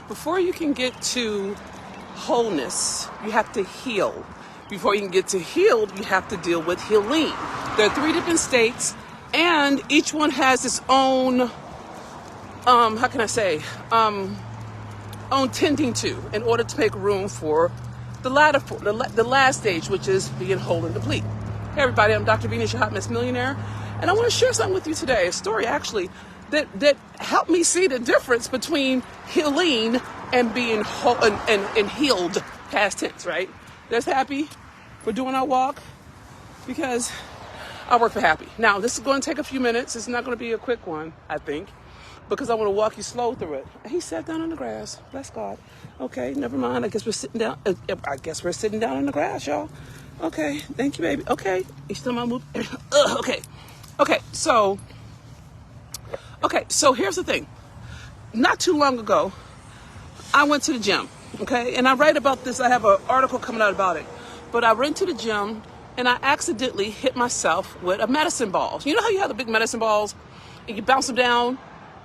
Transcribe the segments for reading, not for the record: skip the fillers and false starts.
before you can get to wholeness, you have to heal. Before you can get to healed, you have to deal with healing. There are 3 different states, and each one has its own, own tending to in order to make room for the last stage, which is being whole and complete. Hey everybody, I'm Dr. Venus, your Hot Mess Millionaire, and I want to share something with you today, a story actually that helped me see the difference between healing and being whole and healed, past tense, right? That's Happy. We're doing our walk because I work for Happy. Now, this is going to take a few minutes. It's not going to be a quick one, I think, because I want to walk you slow through it. And he sat down on the grass. Bless God. Okay, never mind. I guess we're sitting down. In the grass, y'all. Okay, thank you, baby. Okay, you still my move? Okay, so here's the thing. Not too long ago, I went to the gym, okay? And I write about this. I have an article coming out about it. But I went to the gym, and I accidentally hit myself with a medicine ball. You know how you have the big medicine balls, and you bounce them down,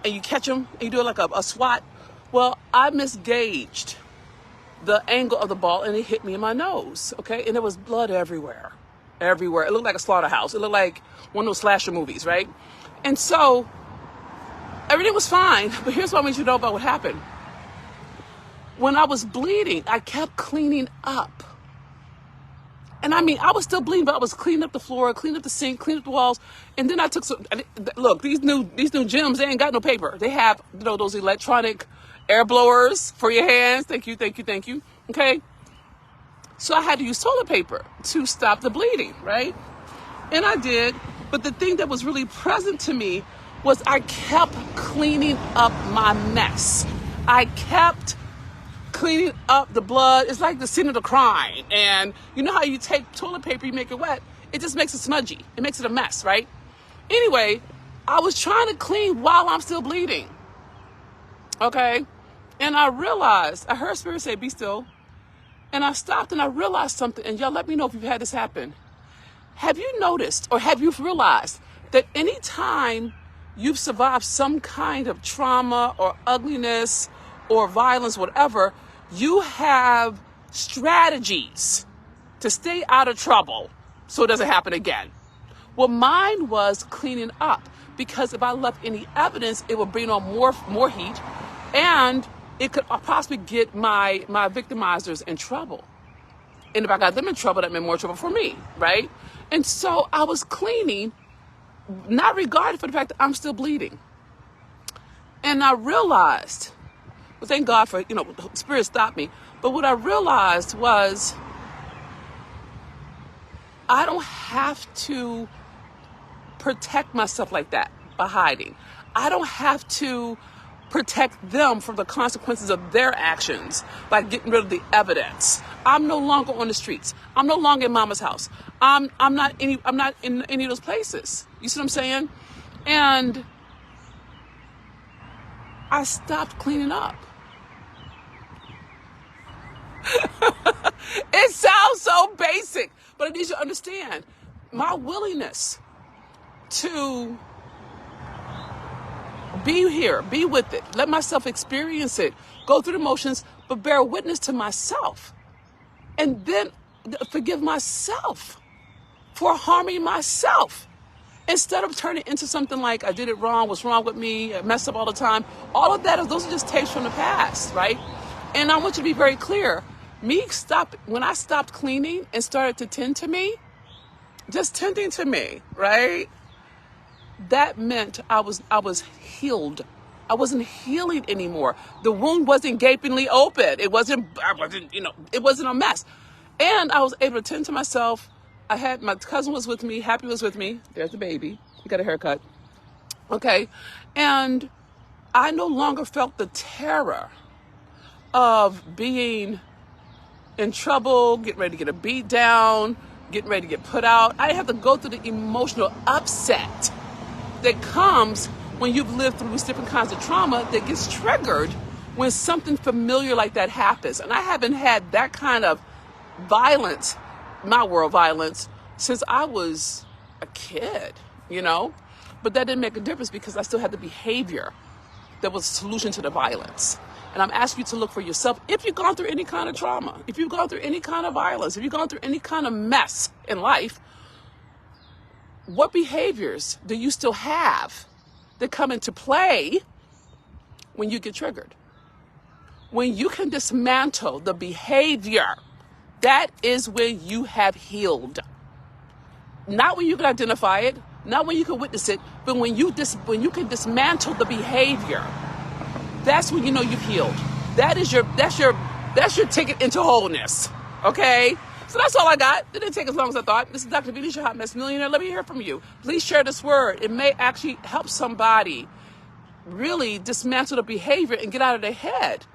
and you catch them, and you do it like a swat? Well, I misgauged the angle of the ball, and it hit me in my nose, okay? And there was blood everywhere. It looked like a slaughterhouse. It looked like one of those slasher movies, right? And so everything was fine, but here's what I want you to know about what happened. When I was bleeding, I kept cleaning up. And I mean, I was still bleeding, but I was cleaning up the floor, cleaning up the sink, cleaning up the walls. And then I took look, these new gyms, they ain't got no paper. They have, those electronic air blowers for your hands. Thank you. Okay. So I had to use toilet paper to stop the bleeding, right? And I did. But the thing that was really present to me was I kept cleaning up my mess. I kept cleaning up the blood. It's like the scene of the crime. And you know how you take toilet paper, you make it wet, it just makes it smudgy. It makes it a mess, right? Anyway, I was trying to clean while I'm still bleeding. Okay? And I realized, I heard Spirit say, be still. And I stopped and I realized something. And y'all let me know if you've had this happen. Have you noticed or have you realized that anytime you've survived some kind of trauma or ugliness or violence, whatever, you have strategies to stay out of trouble so it doesn't happen again? Well, mine was cleaning up, because if I left any evidence, it would bring on more heat, and it could possibly get my victimizers in trouble. And if I got them in trouble, that meant more trouble for me, right? And so I was cleaning, not regarded for the fact that I'm still bleeding. And I realized, well, thank God for, Spirit stopped me. But what I realized was I don't have to protect myself like that by hiding. I don't have to protect them from the consequences of their actions by getting rid of the evidence. I'm no longer on the streets. I'm no longer in mama's house. I'm not in any of those places. You see what I'm saying? And I stopped cleaning up. It sounds so basic, but I need you to understand my willingness to be here, be with it, let myself experience it, go through the motions, but bear witness to myself. And then forgive myself for harming myself. Instead of turning into something like, I did it wrong, what's wrong with me, I messed up all the time. All of that, those are just tapes from the past, right? And I want you to be very clear. When I stopped cleaning and started to tend to me, just tending to me, right? That meant I was healed. I wasn't healing anymore. The wound wasn't gapingly open. It wasn't a mess. And I was able to tend to myself. My cousin was with me, Happy was with me. There's the baby. He got a haircut. Okay. And I no longer felt the terror of being in trouble, getting ready to get a beat down, getting ready to get put out. I didn't have to go through the emotional upset that comes when you've lived through these different kinds of trauma that gets triggered when something familiar like that happens. And I haven't had that kind of violence, my world violence, since I was a kid, But that didn't make a difference because I still had the behavior that was the solution to the violence. And I'm asking you to look for yourself. If you've gone through any kind of trauma, if you've gone through any kind of violence, if you've gone through any kind of mess in life, what behaviors do you still have that come into play when you get triggered? When you can dismantle the behavior, that is when you have healed. Not when you can identify it, not when you can witness it, but when you can dismantle the behavior. That's when you know you've healed. That's your ticket into wholeness. Okay? So that's all I got. It didn't take as long as I thought. This is Dr. Venetia, Hot Mess Millionaire. Let me hear from you. Please share this word. It may actually help somebody really dismantle the behavior and get out of their head.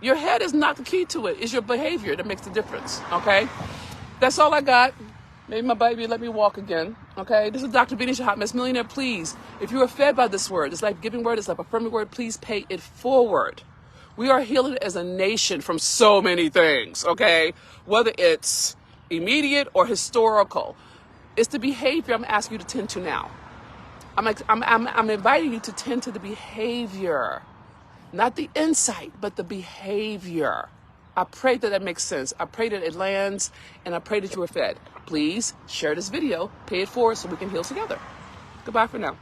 Your head is not the key to it. It's your behavior that makes the difference. Okay? That's all I got. Maybe my baby let me walk again. Okay? This is Dr. Venetia, Hot Mess Millionaire. Please, if you are fed by this word, this life-giving word, this life-affirming word, please pay it forward. We are healing as a nation from so many things, okay? Whether it's immediate or historical. It's the behavior I'm asking you to tend to now. I'm inviting you to tend to the behavior. Not the insight, but the behavior. I pray that makes sense. I pray that it lands, and I pray that you are fed. Please share this video, pay it forward so we can heal together. Goodbye for now.